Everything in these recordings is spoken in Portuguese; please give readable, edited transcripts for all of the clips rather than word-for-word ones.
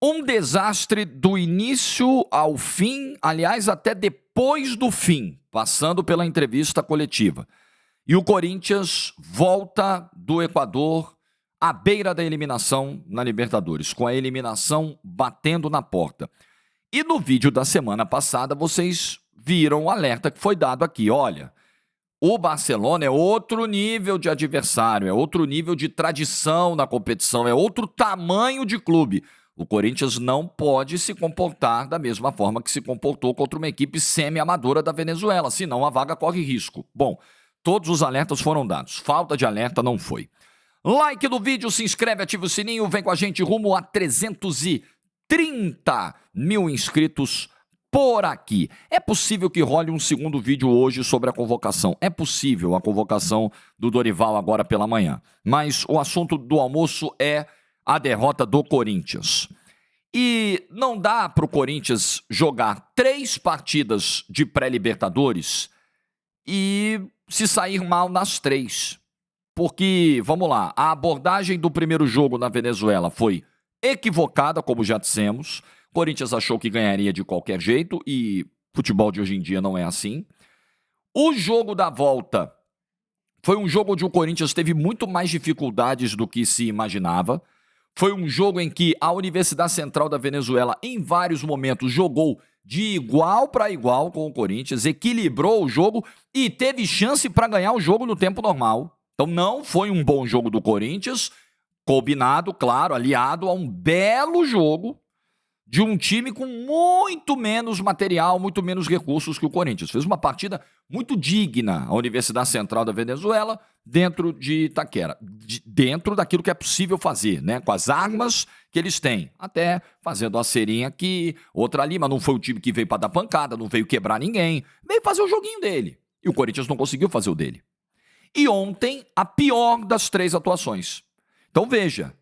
Um desastre do início ao fim, aliás, até depois do fim, passando pela entrevista coletiva. E o Corinthians volta do Equador à beira da eliminação na Libertadores, com a eliminação batendo na porta. E no vídeo da semana passada, vocês viram o alerta que foi dado aqui. Olha, o Barcelona é outro nível de adversário, é outro nível de tradição na competição, é outro tamanho de clube. O Corinthians não pode se comportar da mesma forma que se comportou contra uma equipe semi-amadora da Venezuela, senão a vaga corre risco. Bom, todos os alertas foram dados, falta de alerta não foi. Like no vídeo, se inscreve, ativa o sininho, vem com a gente rumo a 330 mil inscritos por aqui. É possível que role um segundo vídeo hoje sobre a convocação. É possível a convocação do Dorival agora pela manhã. Mas o assunto do almoço é a derrota do Corinthians. E não dá para o Corinthians jogar 3 partidas de pré-Libertadores e se sair mal nas 3. Porque, vamos lá, a abordagem do primeiro jogo na Venezuela foi equivocada, como já dissemos. O Corinthians achou que ganharia de qualquer jeito e futebol de hoje em dia não é assim. O jogo da volta foi um jogo onde o Corinthians teve muito mais dificuldades do que se imaginava. Foi um jogo em que a Universidade Central da Venezuela, em vários momentos, jogou de igual para igual com o Corinthians, equilibrou o jogo e teve chance para ganhar o jogo no tempo normal. Então não foi um bom jogo do Corinthians, combinado, claro, aliado a um belo jogo de um time com muito menos material, muito menos recursos que o Corinthians. Fez uma partida muito digna, a Universidade Central da Venezuela, dentro de Itaquera. Dentro daquilo que é possível fazer, né? Com as armas que eles têm. Até fazendo uma cerinha aqui, outra ali, mas não foi um time que veio para dar pancada, não veio quebrar ninguém. Veio fazer o joguinho dele. E o Corinthians não conseguiu fazer o dele. E ontem, a pior das 3 atuações. Então veja,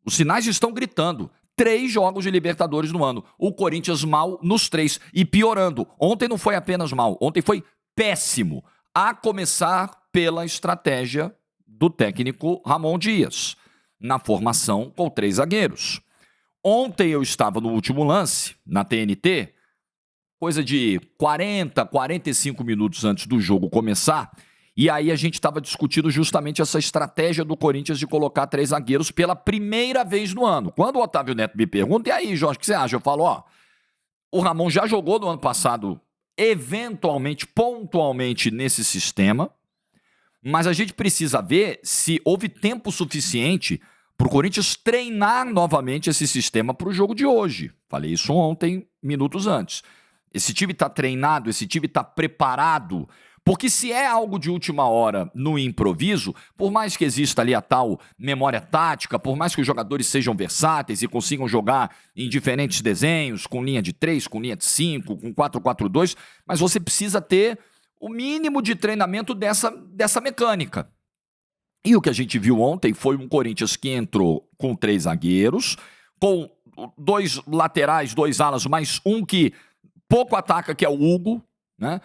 os sinais estão gritando. 3 jogos de Libertadores no ano. O Corinthians mal nos 3. E piorando. Ontem não foi apenas mal. Ontem foi péssimo. A começar pela estratégia do técnico Ramon Dias. Na formação com 3 zagueiros. Ontem eu estava no último lance, na TNT. Coisa de 40, 45 minutos antes do jogo começar. E aí a gente estava discutindo justamente essa estratégia do Corinthians de colocar 3 zagueiros pela primeira vez no ano. Quando o Otávio Neto me pergunta, e aí, Jorge, o que você acha? Eu falo, o Ramon já jogou no ano passado, eventualmente, pontualmente, nesse sistema, mas a gente precisa ver se houve tempo suficiente para o Corinthians treinar novamente esse sistema para o jogo de hoje. Falei isso ontem, minutos antes. Esse time está treinado, esse time está preparado. Porque se é algo de última hora no improviso, por mais que exista ali a tal memória tática, por mais que os jogadores sejam versáteis e consigam jogar em diferentes desenhos, com linha de 3, com linha de 5, com 4-4-2, mas você precisa ter o mínimo de treinamento dessa mecânica. E o que a gente viu ontem foi um Corinthians que entrou com 3 zagueiros, com 2 laterais, 2 alas, mais um que pouco ataca, que é o Hugo, né?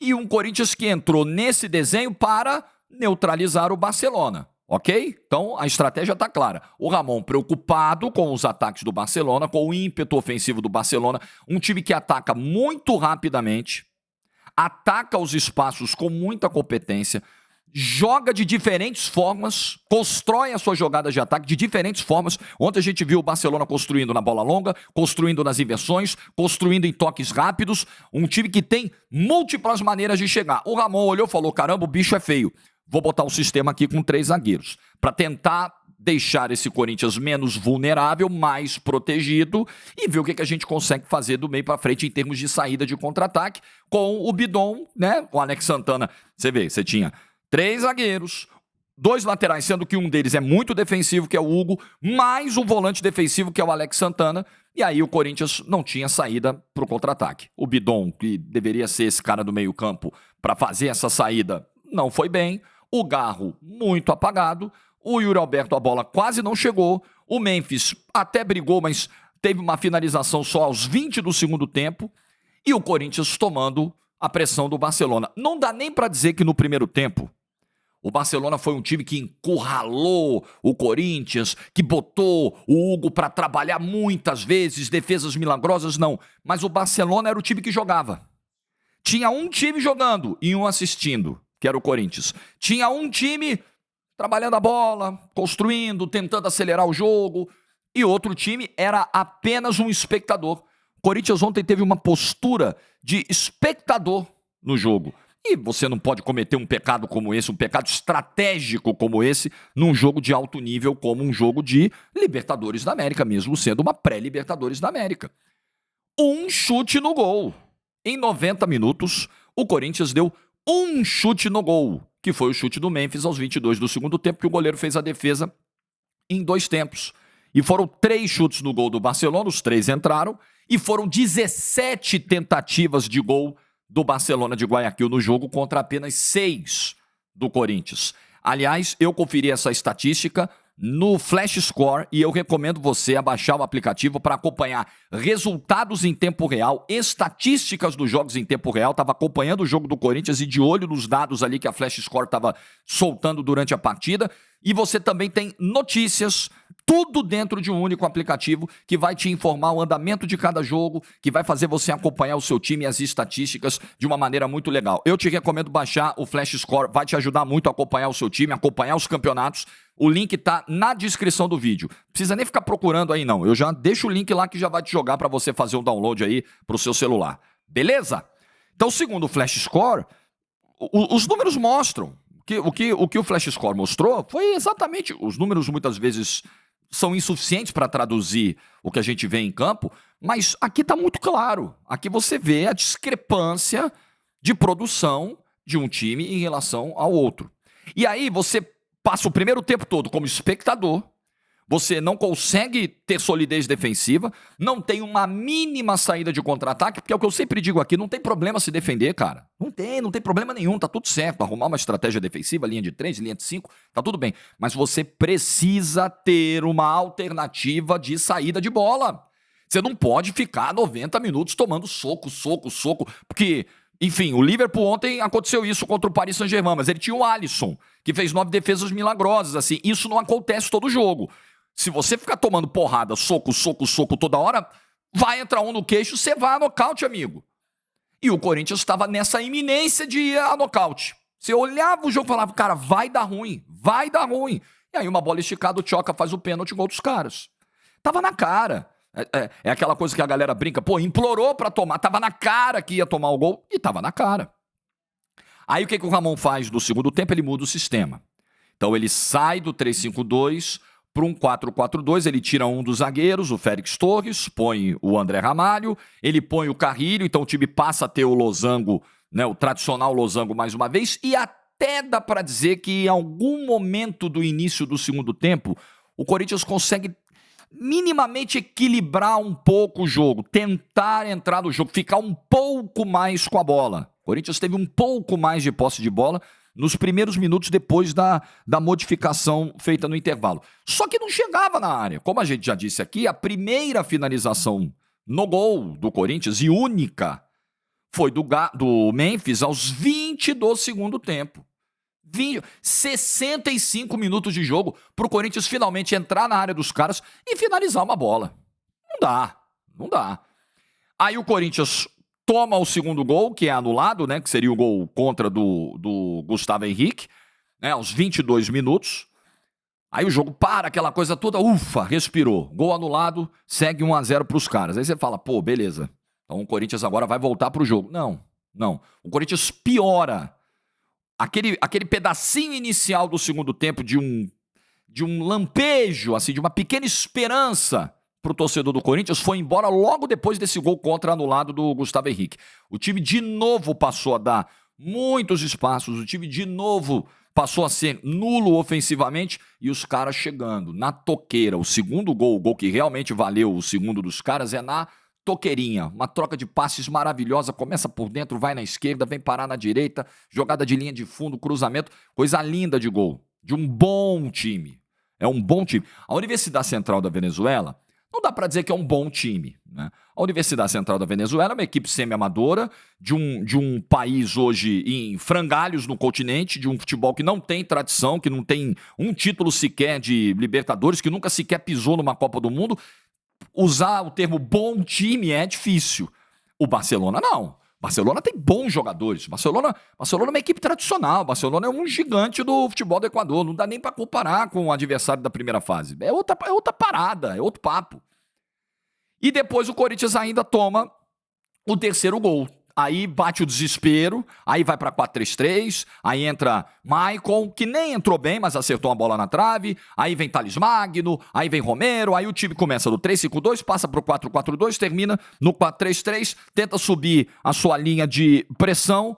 E um Corinthians que entrou nesse desenho para neutralizar o Barcelona, ok? Então a estratégia está clara. O Ramon preocupado com os ataques do Barcelona, com o ímpeto ofensivo do Barcelona, um time que ataca muito rapidamente, ataca os espaços com muita competência, joga de diferentes formas, constrói as suas jogadas de ataque de diferentes formas. Ontem a gente viu o Barcelona construindo na bola longa, construindo nas inversões, construindo em toques rápidos. Um time que tem múltiplas maneiras de chegar. O Ramon olhou e falou, caramba, o bicho é feio. Vou botar um sistema aqui com 3 zagueiros. Para tentar deixar esse Corinthians menos vulnerável, mais protegido e ver o que a gente consegue fazer do meio para frente em termos de saída de contra-ataque com o Bidon, né? O Alex Santana. Você vê, você tinha 3 zagueiros, 2 laterais, sendo que um deles é muito defensivo, que é o Hugo, mais um volante defensivo, que é o Alex Santana, e aí o Corinthians não tinha saída para o contra-ataque. O Bidon, que deveria ser esse cara do meio campo para fazer essa saída, não foi bem. O Garro, muito apagado. O Yuri Alberto, a bola quase não chegou. O Memphis até brigou, mas teve uma finalização só aos 20 do segundo tempo. E o Corinthians tomando a pressão do Barcelona. Não dá nem para dizer que no primeiro tempo O Barcelona foi um time que encurralou o Corinthians, que botou o Hugo para trabalhar muitas vezes, defesas milagrosas, não. Mas o Barcelona era o time que jogava. Tinha um time jogando e um assistindo, que era o Corinthians. Tinha um time trabalhando a bola, construindo, tentando acelerar o jogo, e outro time era apenas um espectador. O Corinthians ontem teve uma postura de espectador no jogo. E você não pode cometer um pecado como esse, um pecado estratégico como esse, num jogo de alto nível, como um jogo de Libertadores da América, mesmo sendo uma pré-Libertadores da América. Um chute no gol. Em 90 minutos, o Corinthians deu um chute no gol, que foi o chute do Memphis aos 22 do segundo tempo, que o goleiro fez a defesa em 2 tempos. E foram 3 chutes no gol do Barcelona, os 3 entraram, e foram 17 tentativas de gol do Barcelona de Guayaquil no jogo contra apenas 6 do Corinthians. Aliás, eu conferi essa estatística no Flash Score e eu recomendo você a baixar o aplicativo para acompanhar resultados em tempo real, estatísticas dos jogos em tempo real. Estava acompanhando o jogo do Corinthians e de olho nos dados ali que a Flash Score estava soltando durante a partida. E você também tem notícias, tudo dentro de um único aplicativo que vai te informar o andamento de cada jogo, que vai fazer você acompanhar o seu time e as estatísticas de uma maneira muito legal. Eu te recomendo baixar o Flash Score, vai te ajudar muito a acompanhar o seu time, acompanhar os campeonatos. O link tá na descrição do vídeo. Não precisa nem ficar procurando aí não. Eu já deixo o link lá que já vai te jogar para você fazer o download aí pro seu celular. Beleza? Então, segundo o Flash Score, os números mostram. O que o Flash Score mostrou foi exatamente... Os números muitas vezes são insuficientes para traduzir o que a gente vê em campo, mas aqui está muito claro. Aqui você vê a discrepância de produção de um time em relação ao outro. E aí você passa o primeiro tempo todo como espectador, você não consegue ter solidez defensiva, não tem uma mínima saída de contra-ataque, porque é o que eu sempre digo aqui, não tem problema se defender, cara. Não tem problema nenhum, tá tudo certo. Arrumar uma estratégia defensiva, linha de 3, linha de 5, tá tudo bem. Mas você precisa ter uma alternativa de saída de bola. Você não pode ficar 90 minutos tomando soco, porque... Enfim, o Liverpool ontem aconteceu isso contra o Paris Saint-Germain, mas ele tinha o Alisson, que fez 9 defesas milagrosas, assim. Isso não acontece todo jogo. Se você ficar tomando porrada, soco toda hora, vai entrar um no queixo, você vai a nocaute, amigo. E o Corinthians estava nessa iminência de ir a nocaute. Você olhava o jogo e falava, cara, vai dar ruim. E aí uma bola esticada, o Tchoca faz o pênalti, gol dos caras. Tava na cara. É aquela coisa que a galera brinca, pô, implorou pra tomar, tava na cara que ia tomar o gol, e tava na cara. Aí o que o Ramon faz no segundo tempo? Ele muda o sistema. Então ele sai do 3-5-2 para um 4-4-2, ele tira um dos zagueiros, o Félix Torres, põe o André Ramalho, ele põe o Carrilho, então o time passa a ter o losango, né, o tradicional losango mais uma vez, e até dá pra dizer que em algum momento do início do segundo tempo, o Corinthians consegue minimamente equilibrar um pouco o jogo, tentar entrar no jogo, ficar um pouco mais com a bola. O Corinthians teve um pouco mais de posse de bola nos primeiros minutos depois da modificação feita no intervalo. Só que não chegava na área. Como a gente já disse aqui, a primeira finalização no gol do Corinthians, e única, foi do Memphis aos 20 do segundo tempo. 65 minutos de jogo pro Corinthians finalmente entrar na área dos caras e finalizar uma bola. Não dá. Aí o Corinthians toma o segundo gol, que é anulado, né? Que seria o gol contra do Gustavo Henrique, né? Aos 22 minutos. Aí o jogo para, aquela coisa toda, ufa, respirou. Gol anulado, segue 1-0 pros caras. Aí você fala, pô, beleza. Então o Corinthians agora vai voltar pro jogo. Não. O Corinthians piora. Aquele pedacinho inicial do segundo tempo de um lampejo, assim, de uma pequena esperança pro torcedor do Corinthians, foi embora logo depois desse gol contra anulado do Gustavo Henrique. O time de novo passou a dar muitos espaços, o time de novo passou a ser nulo ofensivamente e os caras chegando na toqueira. O segundo gol, o gol que realmente valeu o segundo dos caras, é na toqueirinha, uma troca de passes maravilhosa, começa por dentro, vai na esquerda, vem parar na direita, jogada de linha de fundo, cruzamento, coisa linda de gol, de um bom time. É um bom time. A Universidade Central da Venezuela, não dá pra dizer que é um bom time. né? A Universidade Central da Venezuela é uma equipe semi-amadora de um país hoje em frangalhos no continente, de um futebol que não tem tradição, que não tem um título sequer de Libertadores, que nunca sequer pisou numa Copa do Mundo. Usar o termo bom time é difícil. O Barcelona não. Barcelona tem bons jogadores. Barcelona é uma equipe tradicional. Barcelona é um gigante do futebol do Equador. Não dá nem para comparar com o adversário da primeira fase. É outra parada, é outro papo. E depois o Corinthians ainda toma o terceiro gol. Aí bate o desespero, aí vai para 4-3-3, aí entra Maicon, que nem entrou bem, mas acertou uma bola na trave, aí vem Thales Magno, aí vem Romero, aí o time começa no 3-5-2, passa pro 4-4-2, termina no 4-3-3, tenta subir a sua linha de pressão.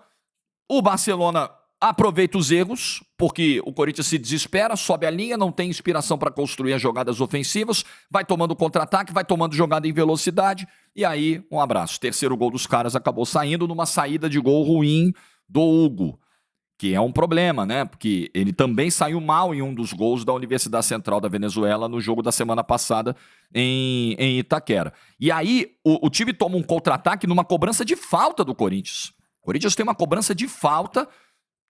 O Barcelona aproveita os erros, porque o Corinthians se desespera, sobe a linha, não tem inspiração para construir as jogadas ofensivas, vai tomando contra-ataque, vai tomando jogada em velocidade, e aí, um abraço. Terceiro gol dos caras acabou saindo numa saída de gol ruim do Hugo, que é um problema, né? Porque ele também saiu mal em um dos gols da Universidade Central da Venezuela no jogo da semana passada em Itaquera. E aí, o time toma um contra-ataque numa cobrança de falta do Corinthians. O Corinthians tem uma cobrança de falta,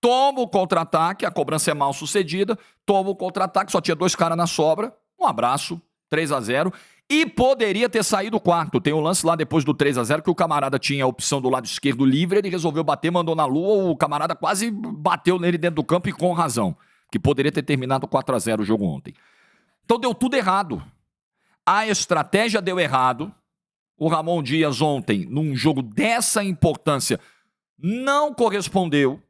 toma o contra-ataque, a cobrança é mal sucedida, toma o contra-ataque, só tinha 2 caras na sobra, um abraço, 3-0, e poderia ter saído o quarto. Tem um lance lá depois do 3-0 que o camarada tinha a opção do lado esquerdo livre, ele resolveu bater, mandou na lua, o camarada quase bateu nele dentro do campo e com razão, que poderia ter terminado 4-0 o jogo ontem. Então deu tudo errado. A estratégia deu errado. O Ramon Dias ontem, num jogo dessa importância, não correspondeu.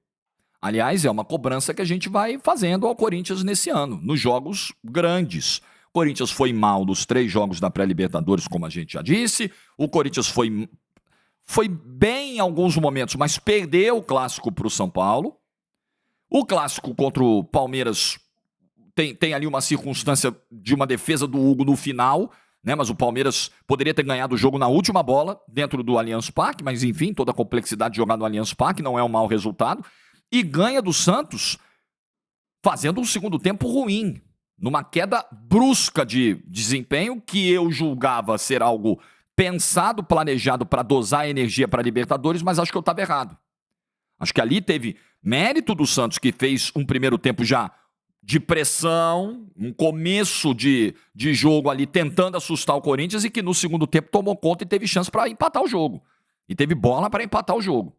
Aliás, é uma cobrança que a gente vai fazendo ao Corinthians nesse ano, nos jogos grandes. O Corinthians foi mal nos 3 jogos da pré-Libertadores, como a gente já disse. O Corinthians foi bem em alguns momentos, mas perdeu o clássico para o São Paulo. O clássico contra o Palmeiras tem ali uma circunstância de uma defesa do Hugo no final, né? Mas o Palmeiras poderia ter ganhado o jogo na última bola, dentro do Allianz Parque, mas enfim, toda a complexidade de jogar no Allianz Parque não é um mau resultado. E ganha do Santos fazendo um segundo tempo ruim, numa queda brusca de desempenho que eu julgava ser algo pensado, planejado para dosar a energia para a Libertadores, mas acho que eu estava errado. Acho que ali teve mérito do Santos, que fez um primeiro tempo já de pressão, um começo de jogo ali tentando assustar o Corinthians, e que no segundo tempo tomou conta e teve chance para empatar o jogo. E teve bola para empatar o jogo.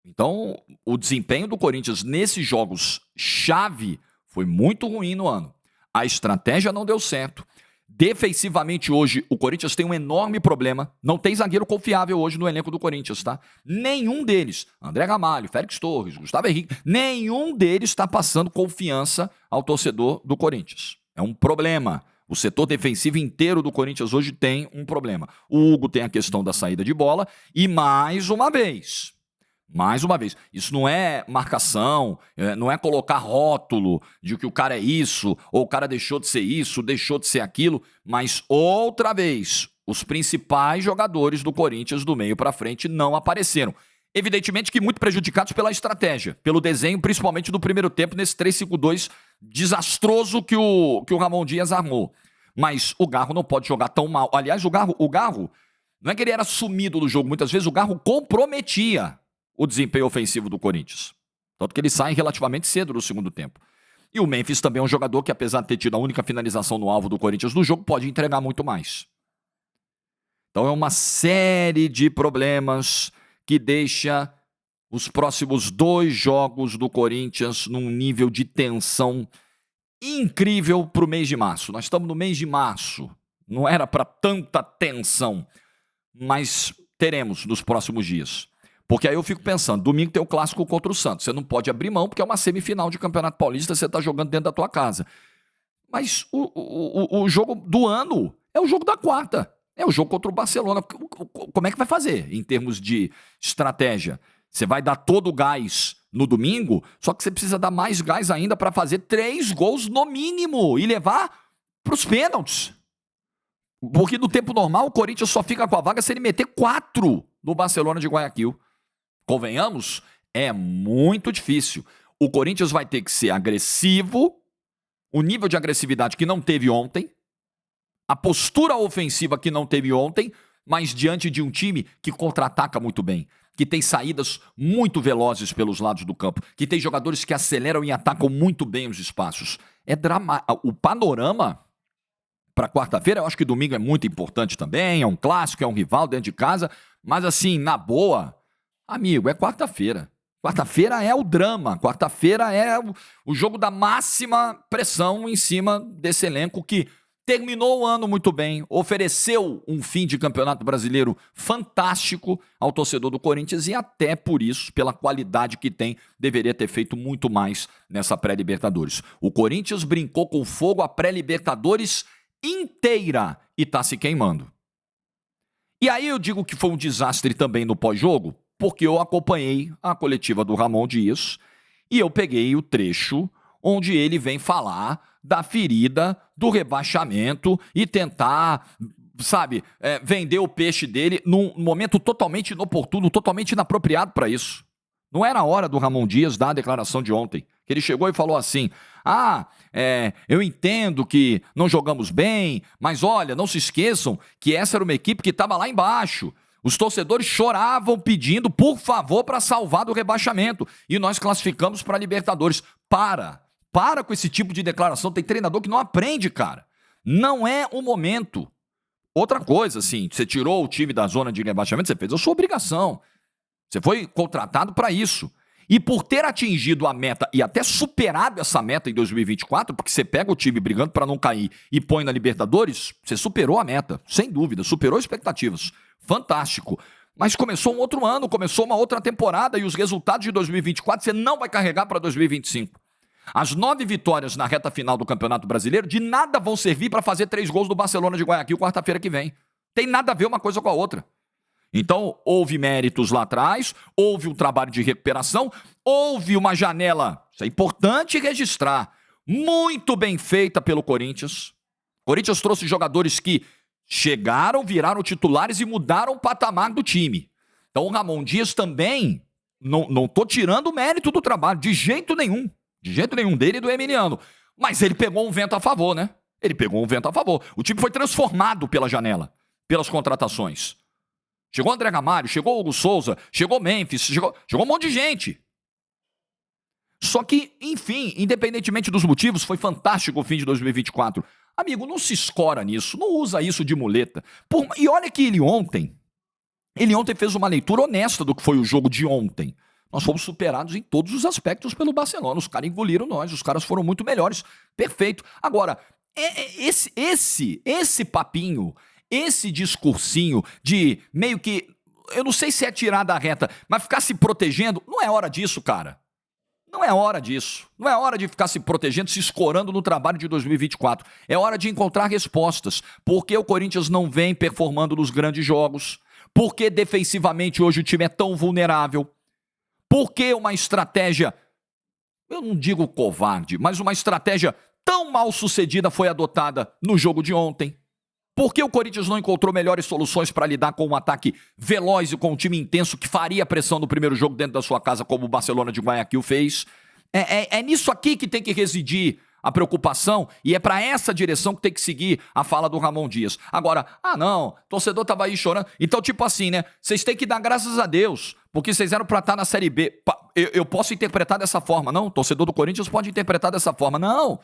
Então, o desempenho do Corinthians nesses jogos chave foi muito ruim no ano. A estratégia não deu certo. Defensivamente hoje, o Corinthians tem um enorme problema. Não tem zagueiro confiável hoje no elenco do Corinthians, tá? Nenhum deles, André Ramalho, Félix Torres, Gustavo Henrique, nenhum deles está passando confiança ao torcedor do Corinthians. É um problema. O setor defensivo inteiro do Corinthians hoje tem um problema. O Hugo tem a questão da saída de bola e, mais uma vez, isso não é marcação, não é colocar rótulo de que o cara é isso, ou o cara deixou de ser isso, deixou de ser aquilo, mas outra vez, os principais jogadores do Corinthians do meio para frente não apareceram. Evidentemente que muito prejudicados pela estratégia, pelo desenho, principalmente do primeiro tempo, nesse 3-5-2 desastroso que o Ramon Dias armou. Mas o Garro não pode jogar tão mal. Aliás, o Garro não é que ele era sumido do jogo, muitas vezes o Garro comprometia o desempenho ofensivo do Corinthians. Tanto que ele sai relativamente cedo no segundo tempo. E o Memphis também é um jogador que, apesar de ter tido a única finalização no alvo do Corinthians no jogo, pode entregar muito mais. Então é uma série de problemas que deixa os próximos 2 jogos do Corinthians num nível de tensão incrível para o mês de março. Nós estamos no mês de março. Não era para tanta tensão, mas teremos nos próximos dias. Porque aí eu fico pensando, domingo tem o clássico contra o Santos. Você não pode abrir mão porque é uma semifinal de Campeonato Paulista, você está jogando dentro da tua casa. Mas o jogo do ano é o jogo da quarta. É o jogo contra o Barcelona. Como é que vai fazer em termos de estratégia? Você vai dar todo o gás no domingo, só que você precisa dar mais gás ainda para fazer 3 gols no mínimo e levar para os pênaltis. Porque no tempo normal o Corinthians só fica com a vaga se ele meter 4 no Barcelona de Guayaquil. Convenhamos, é muito difícil. O Corinthians vai ter que ser agressivo, o nível de agressividade que não teve ontem, A postura ofensiva que não teve ontem, mas diante de um time que contra-ataca muito bem, que tem saídas muito velozes pelos lados do campo, que tem jogadores que aceleram e atacam muito bem os espaços. O panorama para quarta-feira, eu acho que domingo é muito importante também, é um clássico, é um rival dentro de casa, mas assim, na boa, amigo, é quarta-feira. Quarta-feira é o drama, quarta-feira é o jogo da máxima pressão em cima desse elenco que terminou o ano muito bem, ofereceu um fim de campeonato brasileiro fantástico ao torcedor do Corinthians e até por isso, pela qualidade que tem, deveria ter feito muito mais nessa pré-Libertadores. O Corinthians brincou com fogo a pré-Libertadores inteira e tá se queimando. E aí eu digo que foi um desastre também no pós-jogo, porque eu acompanhei a coletiva do Ramon Dias e eu peguei o trecho onde ele vem falar da ferida do rebaixamento e tentar, sabe, vender o peixe dele num momento totalmente inoportuno, totalmente inapropriado para isso. Não era a hora do Ramon Dias dar a declaração de ontem, que ele chegou e falou assim, eu entendo que não jogamos bem, mas olha, não se esqueçam que essa era uma equipe que estava lá embaixo. Os torcedores choravam pedindo, por favor, para salvar do rebaixamento. E nós classificamos para a Libertadores. Para com esse tipo de declaração. Tem treinador que não aprende, cara. Não é o momento. Outra coisa, assim, você tirou o time da zona de rebaixamento, você fez a sua obrigação. Você foi contratado para isso. E por ter atingido a meta e até superado essa meta em 2024, porque você pega o time brigando para não cair e põe na Libertadores, você superou a meta, sem dúvida, superou expectativas. Fantástico. Mas começou um outro ano, começou uma outra temporada e os resultados de 2024 você não vai carregar para 2025. As 9 vitórias na reta final do Campeonato Brasileiro de nada vão servir para fazer 3 gols do Barcelona de Guayaquil quarta-feira que vem. Tem nada a ver uma coisa com a outra. Então, houve méritos lá atrás, houve um trabalho de recuperação, houve uma janela, isso é importante registrar, muito bem feita pelo Corinthians. O Corinthians trouxe jogadores que chegaram, viraram titulares e mudaram o patamar do time. Então, o Ramon Dias também, não estou tirando o mérito do trabalho, de jeito nenhum dele e do Emiliano. Mas ele pegou um vento a favor, né? Ele pegou um vento a favor. O time foi transformado pela janela, pelas contratações. Chegou André Gamalho, chegou Hugo Souza, chegou Memphis, chegou um monte de gente. Só que, enfim, independentemente dos motivos, foi fantástico o fim de 2024. Amigo, não se escora nisso, não usa isso de muleta. E olha que ele ontem fez uma leitura honesta do que foi o jogo de ontem. Nós fomos superados em todos os aspectos pelo Barcelona. Os caras engoliram nós, os caras foram muito melhores. Perfeito. Agora, esse papinho, esse discursinho de meio que, eu não sei se é tirar da reta, mas ficar se protegendo, não é hora disso, cara. Não é hora disso. Não é hora de ficar se protegendo, se escorando no trabalho de 2024. É hora de encontrar respostas. Por que o Corinthians não vem performando nos grandes jogos? Por que defensivamente hoje o time é tão vulnerável? Por que uma estratégia, eu não digo covarde, mas uma estratégia tão mal sucedida foi adotada no jogo de ontem? Por que o Corinthians não encontrou melhores soluções para lidar com um ataque veloz e com um time intenso que faria pressão no primeiro jogo dentro da sua casa, como o Barcelona de Guayaquil fez? É nisso aqui que tem que residir a preocupação e é para essa direção que tem que seguir a fala do Ramon Dias. Agora, não, torcedor tava aí chorando. Então, tipo assim, né? Vocês têm que dar graças a Deus, porque vocês eram para estar na Série B. Eu posso interpretar dessa forma, não? Torcedor do Corinthians pode interpretar dessa forma. Não,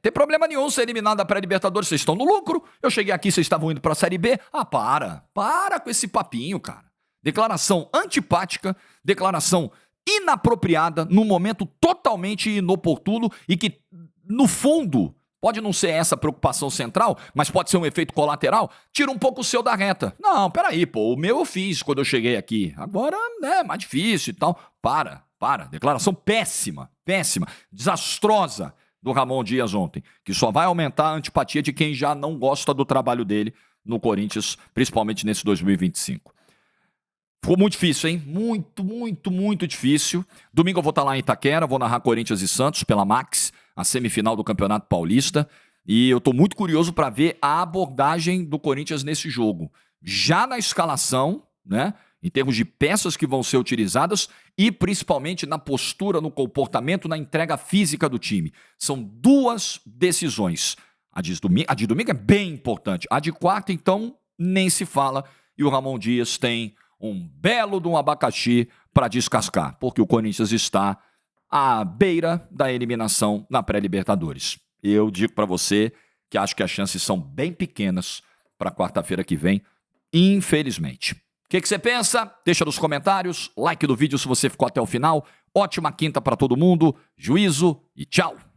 tem problema nenhum ser eliminado da pré-Libertadores, vocês estão no lucro. Eu cheguei aqui, vocês estavam indo pra Série B. Para com esse papinho, cara. Declaração antipática, declaração inapropriada, num momento totalmente inoportuno e que, no fundo, pode não ser essa a preocupação central, mas pode ser um efeito colateral. Tira um pouco o seu da reta. Não, peraí, o meu eu fiz quando eu cheguei aqui. Agora, é mais difícil e tal. Para. Declaração péssima, desastrosa do Ramon Dias ontem, que só vai aumentar a antipatia de quem já não gosta do trabalho dele no Corinthians, principalmente nesse 2025. Ficou muito difícil, hein? Muito difícil. Domingo eu vou estar lá em Itaquera, vou narrar Corinthians e Santos pela Max, a semifinal do Campeonato Paulista, e eu estou muito curioso para ver a abordagem do Corinthians nesse jogo. Já na escalação, né? Em termos de peças que vão ser utilizadas e principalmente na postura, no comportamento, na entrega física do time. São 2 decisões. A de domingo é bem importante. A de quarta, então, nem se fala. E o Ramon Dias tem um belo de um abacaxi para descascar, porque o Corinthians está à beira da eliminação na pré-Libertadores. Eu digo para você que acho que as chances são bem pequenas para quarta-feira que vem, infelizmente. O que você pensa? Deixa nos comentários, like do vídeo se você ficou até o final. Ótima quinta para todo mundo, juízo e tchau!